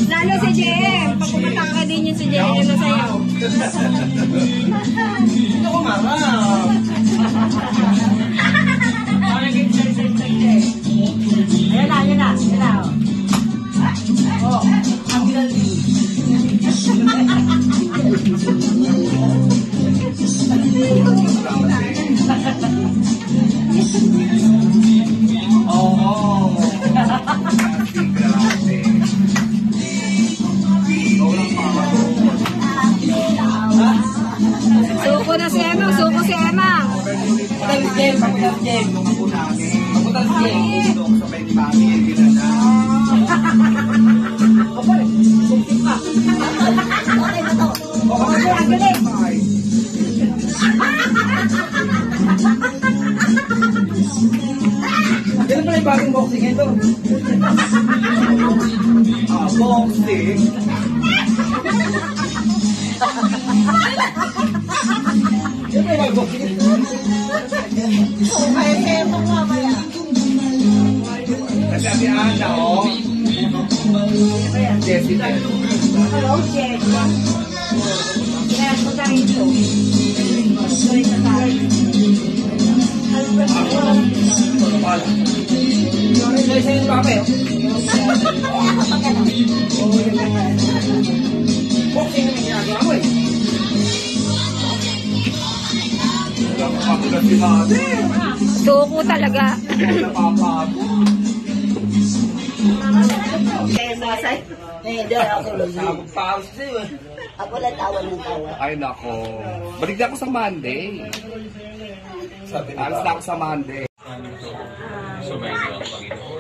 Lalo si JM. Pag pumatang ka din yun si JM na sa'yo. Ito ko mama. Ayan na, ayan na. Ayan na. Oh, ang galing. Oo. Suko na si Emang, suko si Emang. Yan pala yung bagong boxing ito. Boxing. Yan pala yung bagong boxing ito. Kaya mo mamaya. Kasi abi Ana, oh. Jessica. Hello, Jessica. Kaya ko tayo ito. Sorry sa tayo. Suko talaga. Ako lang tawa ng tawa. Ay nako. Balik na ako sa Monday. Alas na ako sa Monday. Sumayin ang Panginoon.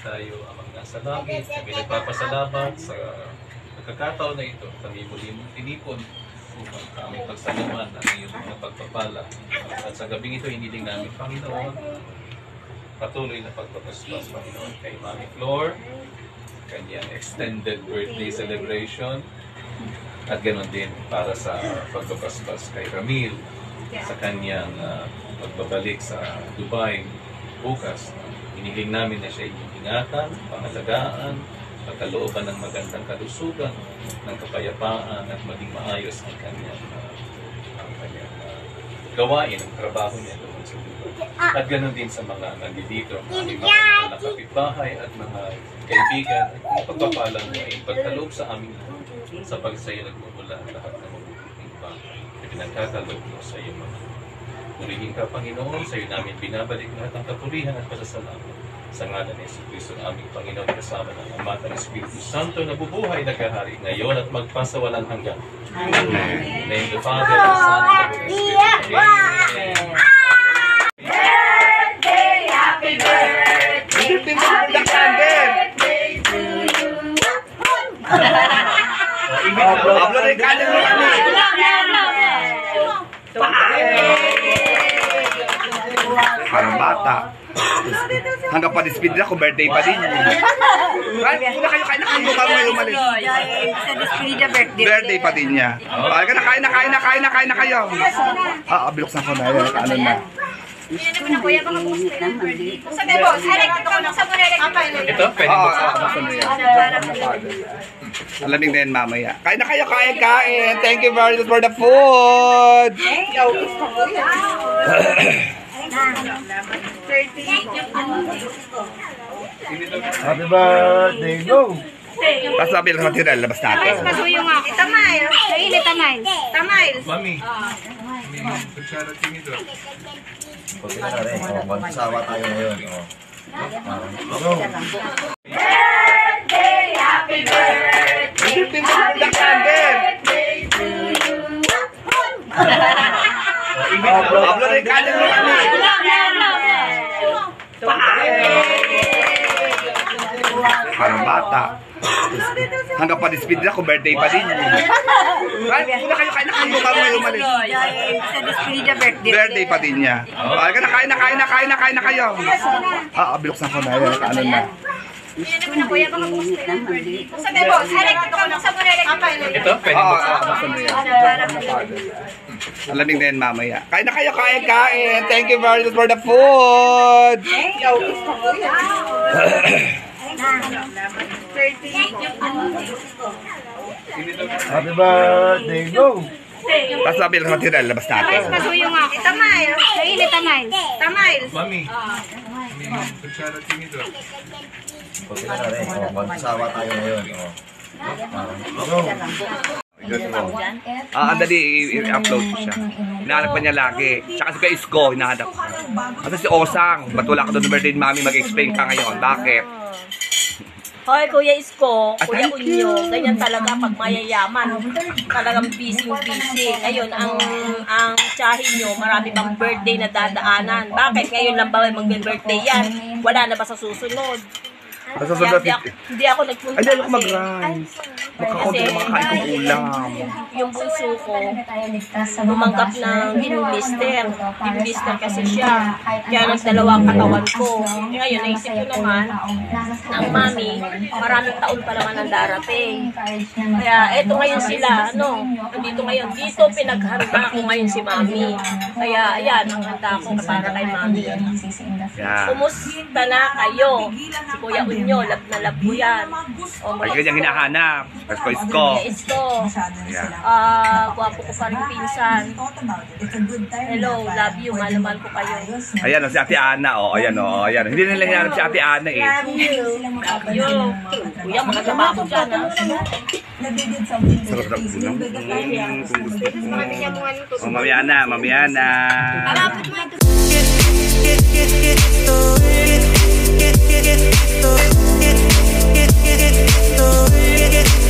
Tayo amang nasa langit. Kami nagpapasalamat sa pagkakataon na ito. Kami muli mong tinipon upang kami pagsalaman ang iyong mga pagpapala. At sa gabing ito, hiniling namin, Panginoon, patuloy na pagpapaspas, Panginoon, kay Mami Flor, kanyang extended birthday celebration, at ganoon din para sa pagpapaspas kay Ramil sa kanyang pagbabalik sa Dubai bukas. Hiniling namin na siya ingatan, pangalagaan, pagkalooban ng magandang kalusugan, ng kapayapaan at maging maayos ang kanyang gawain, ang trabaho niya doon sa Dubai. At ganoon din sa mga nandito, aming mga kapitbahay at mga kaibigan, at pagpapalang mo ay pagkaloob sa aming sa pagsayo nagmumula ang lahat ng mabubuting pa. Pinagkakaloob mo sa iyo mga purihin ka, Panginoon, sa iyo namin binabalik lahat ng kapurihan at pasasalamat. Sa ngalan ni Jesucristo, aming Panginoon, kasama ng Ama at ng Espiritu Santo, na bubuhay, naghahari ngayon at magpasawalang hanggan. Amen. Name the Father, the Son, and the Holy Spirit. Amen. Birthday, happy birthday, happy birthday to you. Hablo rin kanya mo kami. Parang bata. Hanggang pa speed na, kung birthday pa din. Kain na kayo bago kayo umalis. Sa despedida birthday. Birthday pa din niya. Kain na kayo. Biluksan ko na yan. Ano na. Ito, Ito, pwede mo sa Alamig na yan mamaya. Kain na kayo, kain. Thank you very much for the food. Happy birthday, go! Tapos sabi lang sa material, labas natin. pasuyo nga ako. Tamay. Mainit, tamay. Tamay. Mami. Kutsara tinidor. Pati na rin, magsawa tayo ngayon. Birthday, happy birthday, happy birthday to you. Hablo rin kanya mo kami. Parang bata. Hanggang pa speed na, kung birthday pa din. Kain na kayo bago kayo umalis. Sa despedida birthday. Birthday pa din niya. Kain na kayo. Biluksan ko na yan. Ano na. Ito, pwede mo sa Alamig na yan mamaya. Kain na kayo, kain. Thank you very much for the food. Happy birthday, go! Tapos sabi lang sa material, labas natin. Pasuyo nga ako. Tamail. Kaili, tamail. Tamail. Mami. Kutsara tinito. Pati na rin. Magsawa tayo ngayon. Go! Ang dali i-upload ko siya. Hinahanap pa niya lagi. Tsaka si Kuya Isko, hinahanap ko. Kasi si Osang, ba't wala ka doon birthday ni Mami, mag-explain ka ngayon. Bakit? Hoy, Kuya Isko, Kuya Unyo, ganyan talaga pag mayayaman. Talagang busy-busy. Ngayon, ang tsahin nyo, marami bang birthday na dadaanan. Bakit ngayon lang ba mag-birthday yan? Wala na ba sa susunod? Hindi ako nagpunta Ay, dahil ako mag-rice. Magkakunti ng mga kain kong ulam. Yung bunso ko, bumanggap ng dinilister. Dinilister kasi siya. Kaya nagdalawang katawan ko. Ngayon, naisip ko naman, ng mami, maraming taon pa naman ang darating. Kaya eto ngayon sila, nandito ngayon. Dito pinaghanda ko ngayon si mami. Kaya ayan, ang handa ko para kay mami. Yeah. Kumusta na kayo? Si Kuya Unyo, love na love ko yan. Ay, ganyan hinahanap. Tapos Kuya Isko. Kuya Isko. Yeah. Gwapo ko pa rin pinsan. Hello, love you, mahal ko kayo. Ayan, si Ate Ana. Ayan. Hindi nila hinahanap si Ate Ana eh. Love you. Kuya, magkagaba ako dyan. Sarap na ulam. Kung gusto ko. Mamaya na. Kalapit mo ito. Get